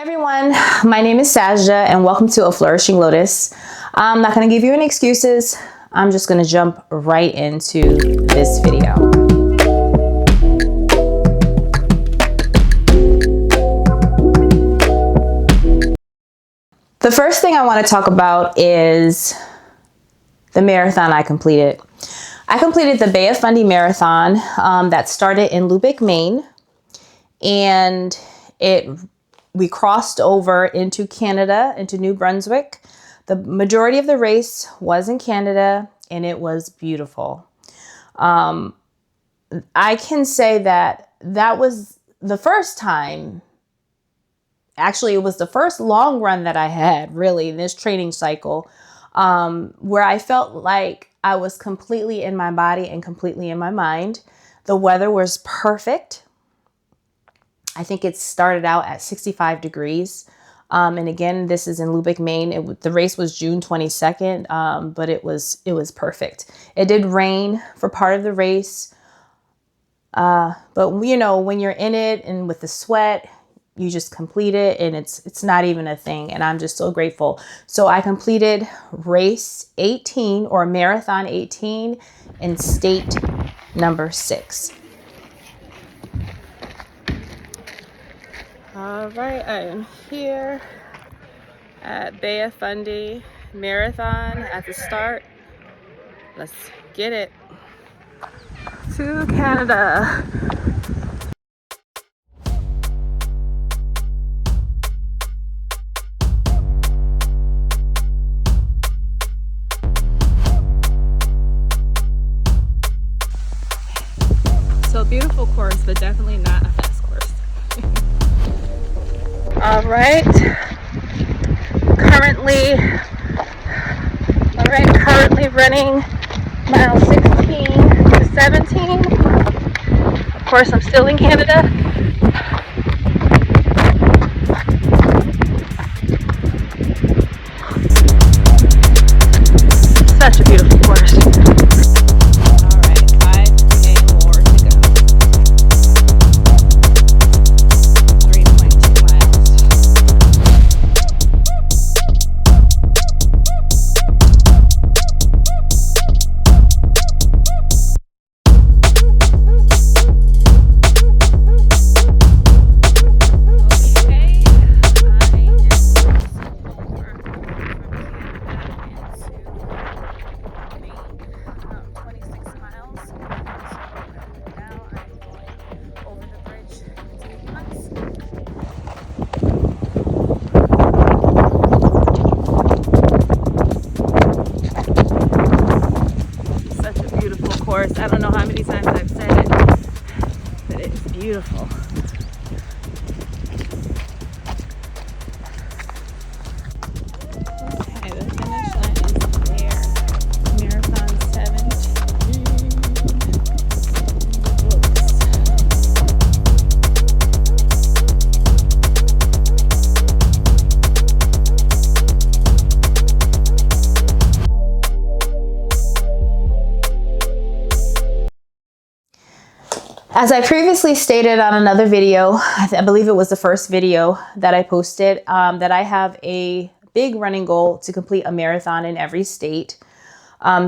Everyone, my name is Sajda and welcome to A Flourishing Lotus. I'm not going to give you any excuses. I'm just going to jump right into this video. The first thing I want to talk about is the marathon I completed. I completed the Bay of Fundy Marathon that started in Lubec, Maine, and we crossed over into Canada, into New Brunswick. The majority of the race was in Canada, and it was beautiful. I can say that was the first time, actually it was the first long run that I had really in this training cycle, where I felt like I was completely in my body and completely in my mind. The weather was perfect. I think it started out at 65 degrees. And again, this is in Lubec, Maine. The race was June 22nd, but it was perfect. It did rain for part of the race. But you know, when you're in it and with the sweat, you just complete it and it's not even a thing. And I'm just so grateful. So I completed race 18 or marathon 18 in state number 6. All right, I am here at Bay of Fundy Marathon at the start. Let's get it to Canada. So beautiful course, but definitely not a fast course. All right, currently running mile 16 to 17. Of course, I'm still in Canada. Such a beautiful course. All right, 5K more to go. 3.2 miles. I don't know how many times I've said it, but it's beautiful. Okay, the finish line is there. Marathon 17. As I previously stated on another video, I believe it was the first video that I posted, that I have a big running goal to complete a marathon in every state.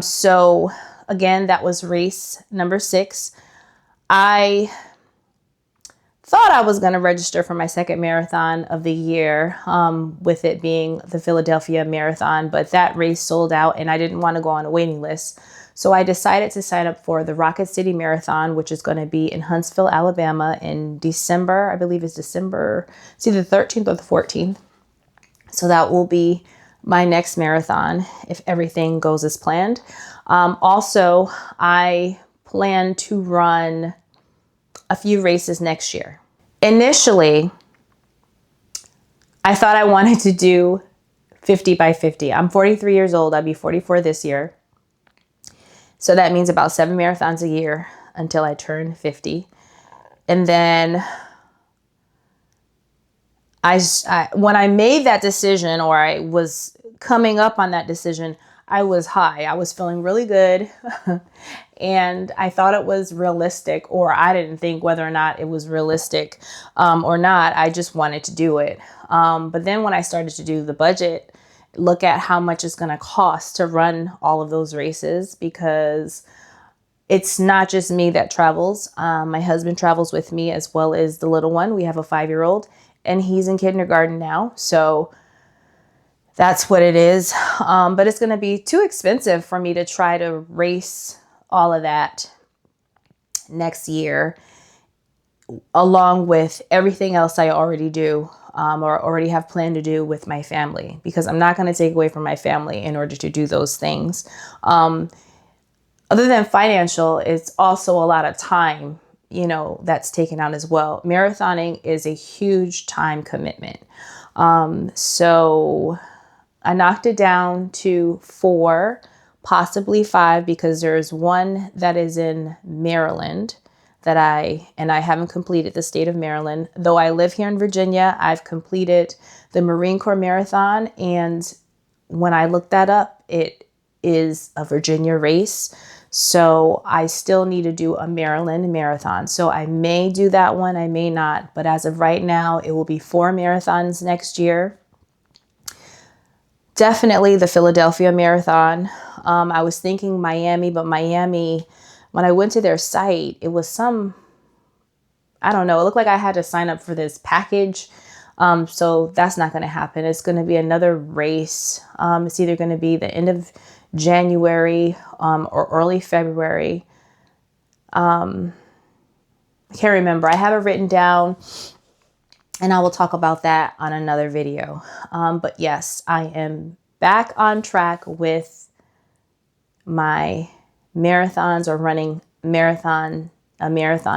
So again, that was race number 6. I thought I was going to register for my second marathon of the year, with it being the Philadelphia Marathon, but that race sold out and I didn't want to go on a waiting list. So I decided to sign up for the Rocket City Marathon, which is going to be in Huntsville, Alabama in December. I believe it's December. It's either the 13th or the 14th. So that will be my next marathon if everything goes as planned. Also, I plan to run a few races next year. Initially, I thought I wanted to do 50 by 50. I'm 43 years old. I'll be 44 this year. So that means about 7 marathons a year until I turn 50. And then when I made that decision, or I was coming up on that decision, I was high. I was feeling really good. And I thought it was realistic, or I didn't think whether or not it was realistic or not. I just wanted to do it. But then when I started to do the budget, look at how much it's going to cost to run all of those races, because it's not just me that travels. My husband travels with me, as well as the little one. We have a 5-year-old, and he's in kindergarten now. So that's what it is. But it's going to be too expensive for me to try to race all of that next year, along with everything else I already do or already have planned to do with my family, because I'm not going to take away from my family in order to do those things. Other than financial, it's also a lot of time, that's taken out as well. Marathoning is a huge time commitment. So I knocked it down to 4, possibly 5, because there's one that is in Maryland that I haven't completed, the state of Maryland. Though I live here in Virginia, I've completed the Marine Corps Marathon. And when I looked that up, it is a Virginia race. So I still need to do a Maryland marathon. So I may do that one, I may not. But as of right now, it will be 4 marathons next year. Definitely the Philadelphia Marathon. I was thinking Miami, but Miami, when I went to their site, it was I don't know, it looked like I had to sign up for this package. So that's not going to happen. It's going to be another race. It's either going to be the end of January or early February. I can't remember. I have it written down, and I will talk about that on another video. But yes, I am back on track with my marathons, or running a marathon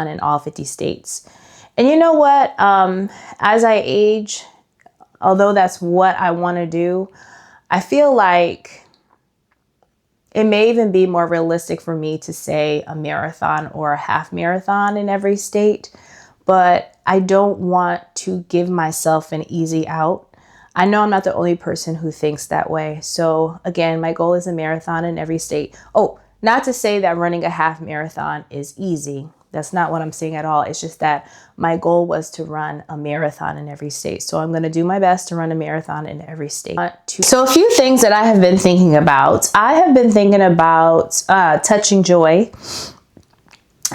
in all 50 states. And you know what? As I age, although that's what I want to do, I feel like it may even be more realistic for me to say a marathon or a half marathon in every state. But I don't want to give myself an easy out. I know I'm not the only person who thinks that way. So again, my goal is a marathon in every state. Oh, not to say that running a half marathon is easy. That's not what I'm saying at all. It's just that my goal was to run a marathon in every state. So I'm going to do my best to run a marathon in every state. So a few things that I have been thinking about. I have been thinking about touching joy.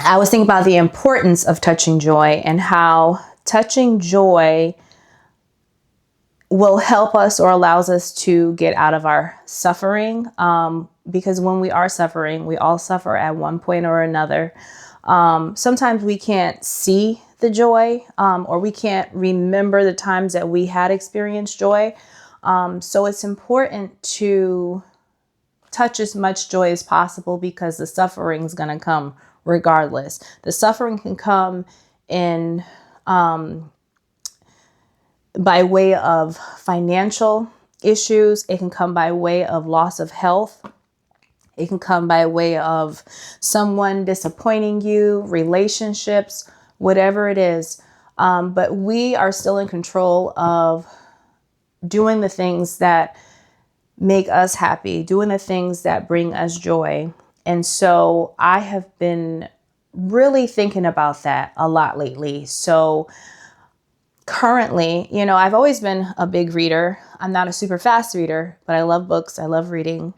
I was thinking about the importance of touching joy, and how touching joy will help us, or allows us to get out of our suffering. Because when we are suffering, we all suffer at one point or another. Sometimes we can't see the joy, or we can't remember the times that we had experienced joy. So it's important to touch as much joy as possible, because the suffering is going to come regardless. The suffering can come in by way of financial issues. It can come by way of loss of health. It can come by way of someone disappointing you, relationships, whatever it is. But we are still in control of doing the things that make us happy, doing the things that bring us joy. And so I have been really thinking about that a lot lately. So currently, I've always been a big reader. I'm not a super fast reader, but I love books. I love reading.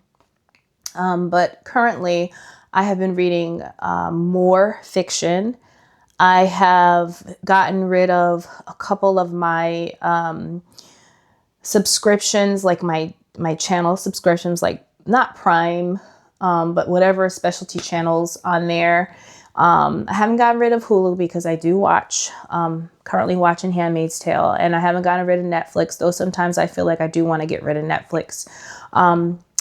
But currently, I have been reading more fiction. I have gotten rid of a couple of my subscriptions, like my channel subscriptions, like not Prime, but whatever specialty channels on there. I haven't gotten rid of Hulu, because I do watch, currently watching Handmaid's Tale, and I haven't gotten rid of Netflix, though sometimes I feel like I do want to get rid of Netflix.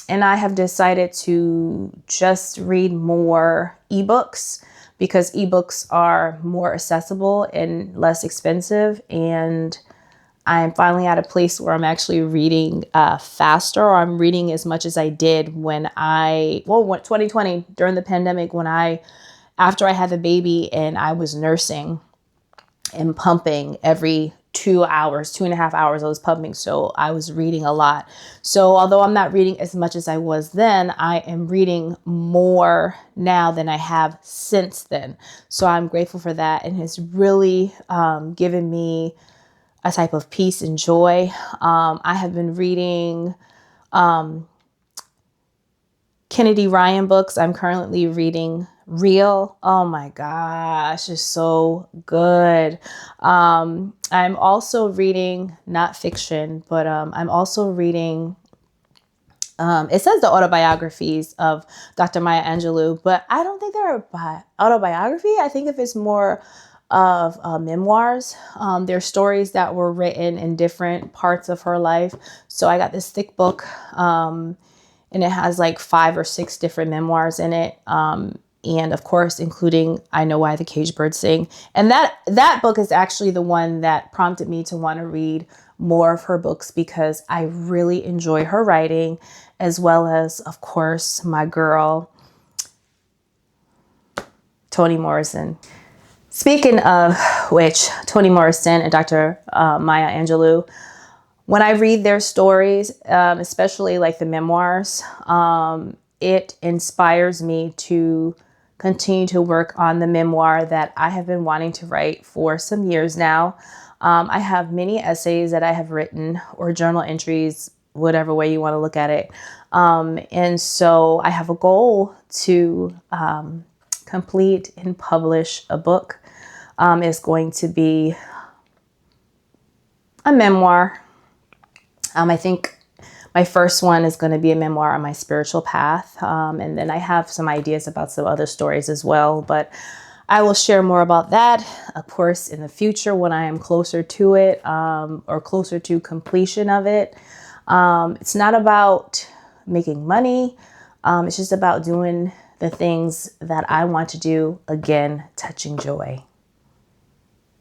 And I have decided to just read more ebooks, because ebooks are more accessible and less expensive. And I'm finally at a place where I'm actually reading faster, or I'm reading as much as I did when 2020, during the pandemic, after I had the baby and I was nursing and pumping every 2 hours, 2.5 hours I was pumping. So I was reading a lot. So although I'm not reading as much as I was then, I am reading more now than I have since then. So I'm grateful for that. And it's really given me a type of peace and joy. I have been reading Kennedy Ryan books. I'm currently reading Real. Oh my gosh, it's so good. I'm also reading, not fiction, but I'm also reading, it says the autobiographies of Dr. Maya Angelou, but I don't think they're autobiography. I think if it's more of memoirs. They're stories that were written in different parts of her life. So I got this thick book, and it has like 5 or 6 different memoirs in it. And of course, including I Know Why the Caged Birds Sing. And that book is actually the one that prompted me to want to read more of her books, because I really enjoy her writing, as well as, of course, my girl, Toni Morrison. Speaking of which, Toni Morrison and Dr. Maya Angelou, when I read their stories, especially like the memoirs, it inspires me to continue to work on the memoir that I have been wanting to write for some years now. I have many essays that I have written, or journal entries, whatever way you want to look at it. And so I have a goal to complete and publish a book. It's going to be a memoir. I think my first one is going to be a memoir on my spiritual path. And then I have some ideas about some other stories as well, but I will share more about that, of course, in the future when I am closer to it, or closer to completion of it. It's not about making money. It's just about doing the things that I want to do, again, touching joy.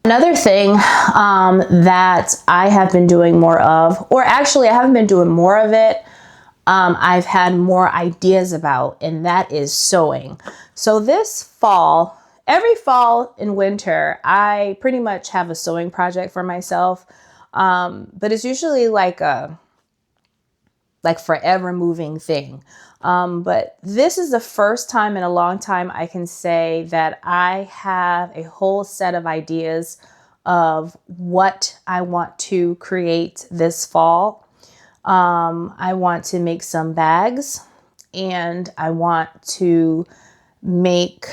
Another thing that I have been doing more of, or actually I haven't been doing more of it, I've had more ideas about, and that is sewing. So this fall, every fall and winter, I pretty much have a sewing project for myself. But it's usually like a forever moving thing. But this is the first time in a long time I can say that I have a whole set of ideas of what I want to create this fall. I want to make some bags, and I want to make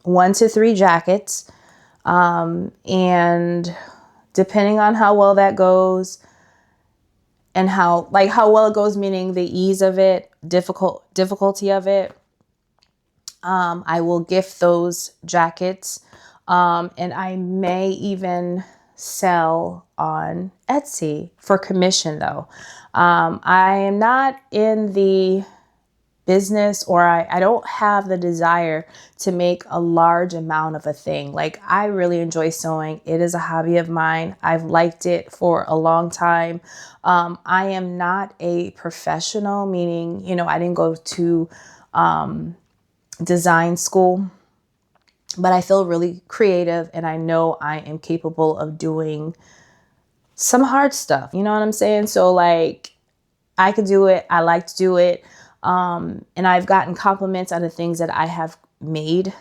1 to 3 jackets. And depending on how well that goes, and how well it goes, meaning the ease of it, difficulty of it, I will gift those jackets. And I may even sell on Etsy for commission, though. I am not in the business, or I don't have the desire to make a large amount of a thing. Like, I really enjoy sewing. It is a hobby of mine. I've liked it for a long time. I am not a professional, meaning, I didn't go to design school, but I feel really creative, and I know I am capable of doing some hard stuff. You know what I'm saying? So like, I could do it. I like to do it. And I've gotten compliments on the things that I have made.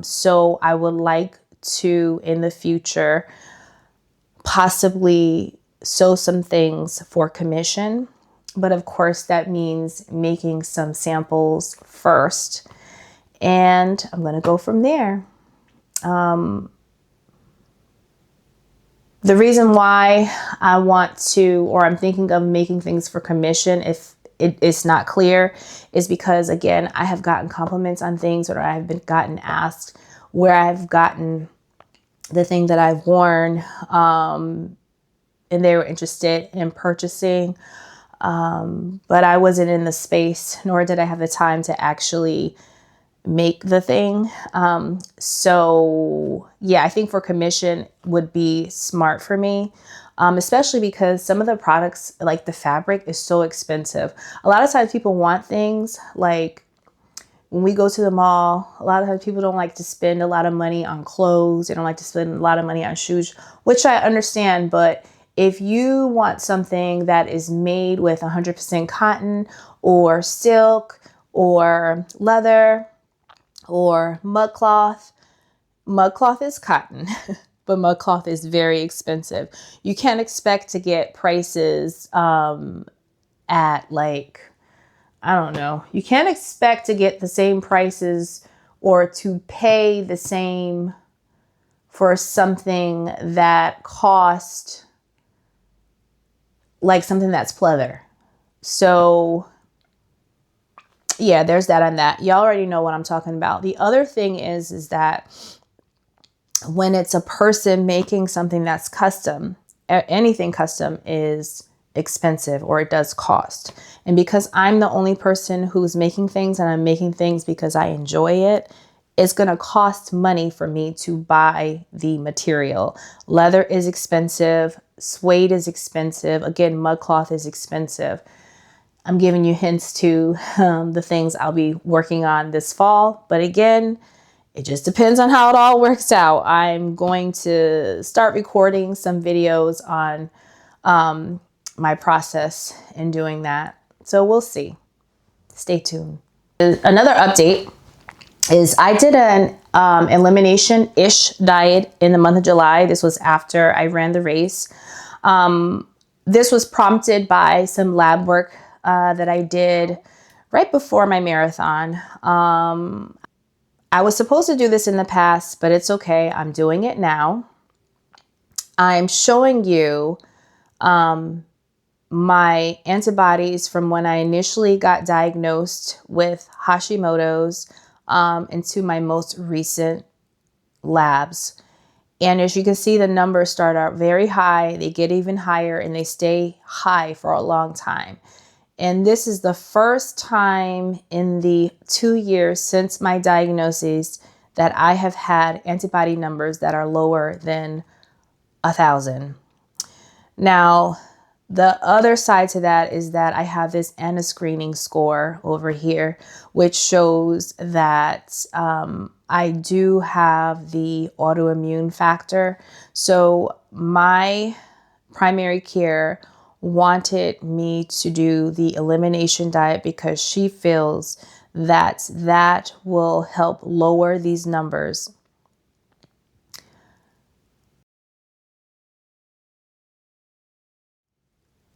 So I would like to, in the future, possibly sew some things for commission. But of course, that means making some samples first. And I'm going to go from there. The reason why I want to, or I'm thinking of making things for commission, if it's not clear, is because, again, I have gotten compliments on things, or I've been gotten asked where I've gotten the thing that I've worn, and they were interested in purchasing. But I wasn't in the space, nor did I have the time to actually make the thing. So yeah, I think for commission would be smart for me. Especially because some of the products, like the fabric, is so expensive. A lot of times people want things like, when we go to the mall, a lot of times people don't like to spend a lot of money on clothes. They don't like to spend a lot of money on shoes, which I understand. But if you want something that is made with 100% cotton or silk or leather or mud cloth is cotton, but mud cloth is very expensive. You can't expect to get prices at like, I don't know. You can't expect to get the same prices or to pay the same for something that cost like something that's pleather. So yeah, there's that on that. Y'all already know what I'm talking about. The other thing is that when it's a person making something that's custom, anything custom is expensive, or it does cost. And because I'm the only person who's making things, and I'm making things because I enjoy it, it's going to cost money for me to buy the material. Leather is expensive. Suede is expensive. Again, mud cloth is expensive. I'm giving you hints to the things I'll be working on this fall. But again, it just depends on how it all works out. I'm going to start recording some videos on my process in doing that. So we'll see. Stay tuned. Another update is I did an elimination-ish diet in the month of July. This was after I ran the race. This was prompted by some lab work that I did right before my marathon. I was supposed to do this in the past, but it's okay. I'm doing it now. I'm showing you my antibodies from when I initially got diagnosed with Hashimoto's into my most recent labs. And as you can see, the numbers start out very high, they get even higher, and they stay high for a long time. And this is the first time in the 2 years since my diagnosis that I have had antibody numbers that are lower than 1,000. Now, the other side to that is that I have this anti-screening score over here, which shows that I do have the autoimmune factor. So my primary care wanted me to do the elimination diet because she feels that that will help lower these numbers.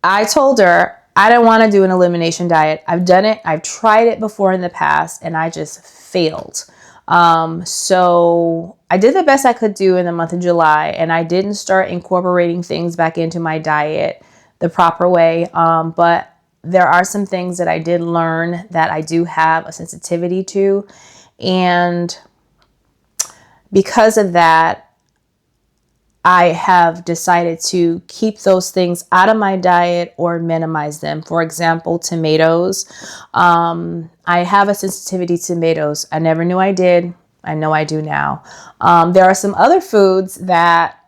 I told her I don't want to do an elimination diet. I've done it. I've tried it before in the past and I just failed. So I did the best I could do in the month of July, and I didn't start incorporating things back into my diet the proper way. But there are some things that I did learn that I do have a sensitivity to. And because of that, I have decided to keep those things out of my diet or minimize them. For example, tomatoes. I have a sensitivity to tomatoes. I never knew I did. I know I do now. There are some other foods that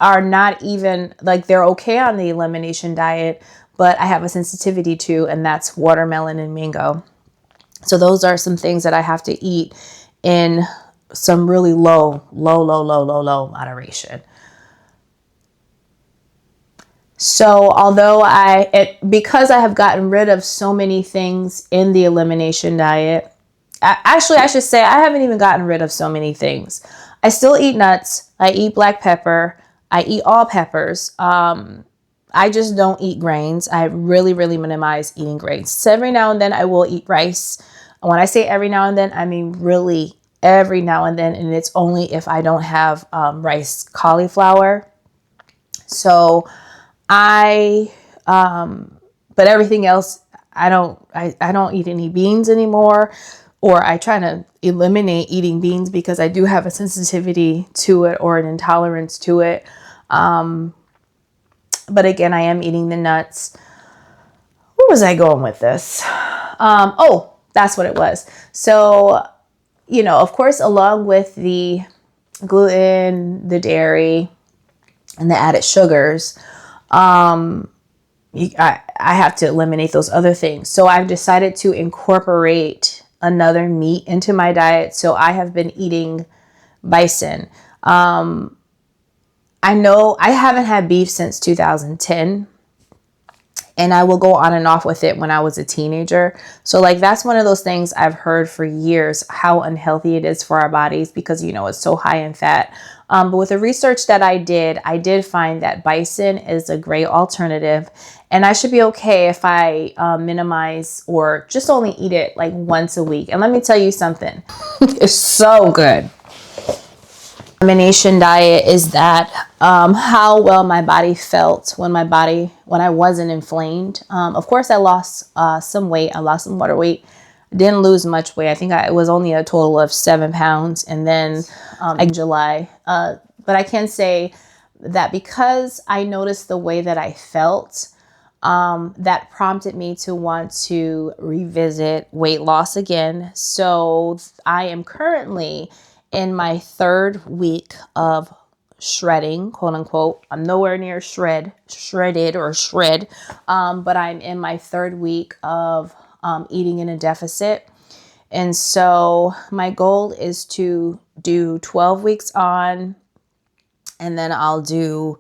are not even, like, they're okay on the elimination diet, but I have a sensitivity to, and that's watermelon and mango. So those are some things that I have to eat in some really low moderation. So although because I have gotten rid of so many things in the elimination diet, actually I should say I haven't even gotten rid of so many things. I still eat nuts. I eat black pepper. I eat all peppers. I just don't eat grains. I really minimize eating grains. So every now and then I will eat rice. When I say every now and then, I mean really every now and then. And it's only if I don't have rice cauliflower. So but everything else, I don't eat any beans anymore, or I try to eliminate eating beans because I do have a sensitivity to it or an intolerance to it. But again, I am eating the nuts. Where was I going with this? Oh, that's what it was. So, of course, along with the gluten, the dairy, and the added sugars, I have to eliminate those other things. So I've decided to incorporate another meat into my diet. So I have been eating bison. I know I haven't had beef since 2010, and I will go on and off with it when I was a teenager. So like that's one of those things I've heard for years, how unhealthy it is for our bodies because, you know, it's so high in fat. But with the research that I did find that bison is a great alternative, and I should be okay if I minimize or just only eat it like once a week. And let me tell you something, it's so good. Elimination diet is that how well my body felt when I wasn't inflamed. Of course, I lost some weight. I lost some water weight. Didn't lose much weight. I think it was only a total of 7 pounds. And then in July, but I can say that because I noticed the way that I felt, that prompted me to want to revisit weight loss again. So I am currently in my 3rd week of shredding, quote unquote. I'm nowhere near shredded, but I'm in my 3rd week of eating in a deficit. And so my goal is to do 12 weeks on, and then I'll do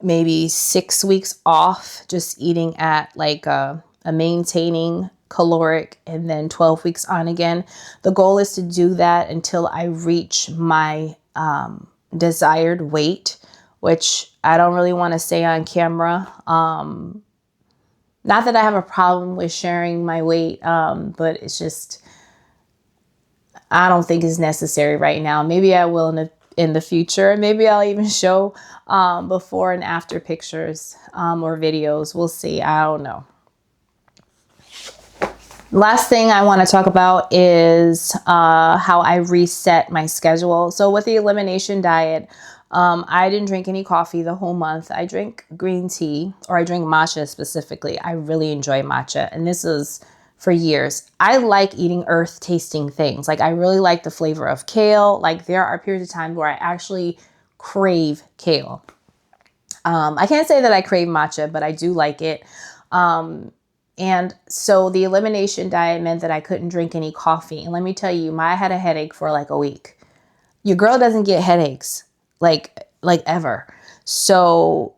maybe 6 weeks off, just eating at like a maintaining caloric, and then 12 weeks on again. The goal is to do that until I reach my desired weight, which I don't really want to say on camera. Not that I have a problem with sharing my weight, but it's just, I don't think it's necessary right now. Maybe I will in the future. Maybe I'll even show before and after pictures or videos. We'll see. I don't know. Last thing I want to talk about is how I reset my schedule. So with the elimination diet, I didn't drink any coffee the whole month. I drink green tea, or I drink matcha specifically. I really enjoy matcha, and this is for years. I like eating earth tasting things. Like I really like the flavor of kale. Like there are periods of time where I actually crave kale. I can't say that I crave matcha, but I do like it. And so the elimination diet meant that I couldn't drink any coffee. And let me tell you, I had a headache for like a week. Your girl doesn't get headaches like ever. So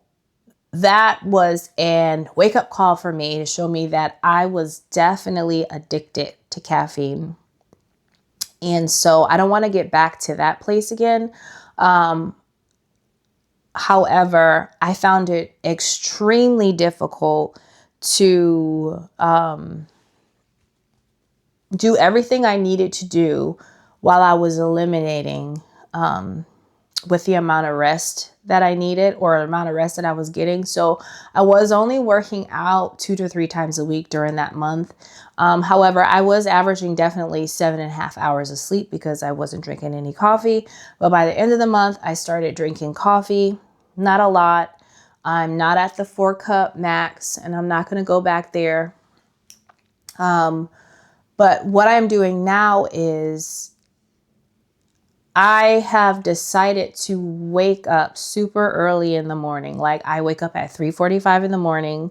that was an wake up call for me to show me that I was definitely addicted to caffeine. And so I don't want to get back to that place again. However, I found it extremely difficult to do everything I needed to do while I was eliminating with the amount of rest that I needed, or the amount of rest that I was getting. So I was only working out 2 to 3 times a week during that month. However, I was averaging definitely 7.5 hours of sleep because I wasn't drinking any coffee. But by the end of the month, I started drinking coffee. Not a lot. I'm not at the 4-cup max, and I'm not going to go back there. But what I'm doing now is I have decided to wake up super early in the morning. Like I wake up at 3:45 in the morning.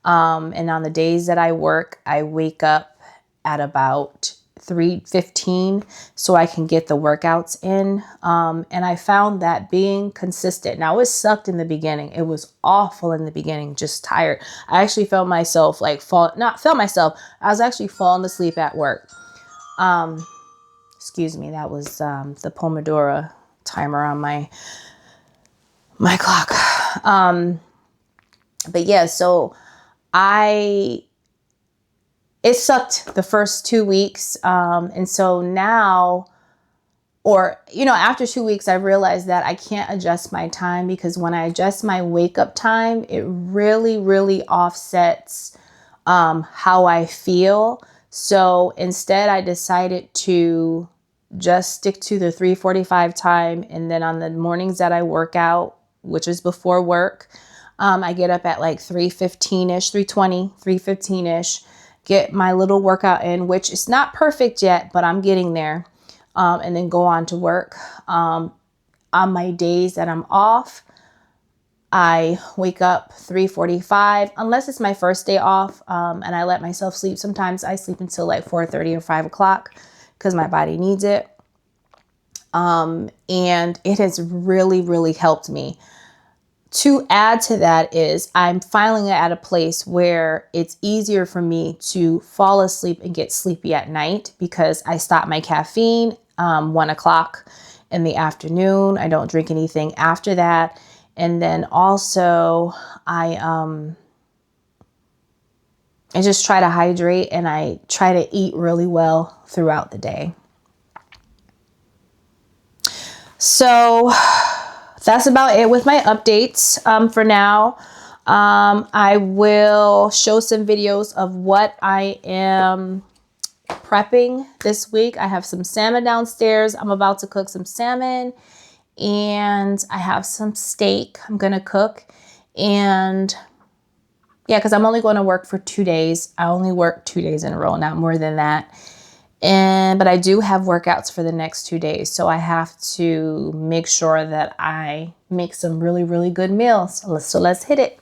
And on the days that I work, I wake up at about 3:15 so I can get the workouts in. And I found that being consistent. Now it sucked in the beginning. It was awful in the beginning, just tired. I actually felt myself I was actually falling asleep at work. Excuse me, that was the Pomodoro timer on my clock. But yeah, so it sucked the first 2 weeks. And so now, after 2 weeks, I realized that I can't adjust my time, because when I adjust my wake up time, it really, really offsets how I feel. So instead, I decided to just stick to the 3:45 time. And then on the mornings that I work out, which is before work, I get up at like 3:15-ish, 3:20, 3:15-ish, get my little workout in, which is not perfect yet, but I'm getting there. And then go on to work. On my days that I'm off, I wake up 3:45, unless it's my first day off, and I let myself sleep. Sometimes I sleep until like 4:30 or 5 o'clock because my body needs it. And it has really, really helped me. To add to that is I'm finally at a place where it's easier for me to fall asleep and get sleepy at night because I stop my caffeine 1 o'clock in the afternoon. I don't drink anything after that. And then also I just try to hydrate and I try to eat really well throughout the day. So that's about it with my updates for now. I will show some videos of what I am prepping this week. I have some salmon downstairs. I'm about to cook some salmon, and I have some steak I'm going to cook. And yeah, because I'm only going to work for 2 days. I only work 2 days in a row, not more than that. But I do have workouts for the next 2 days. So I have to make sure that I make some really, really good meals. So let's hit it.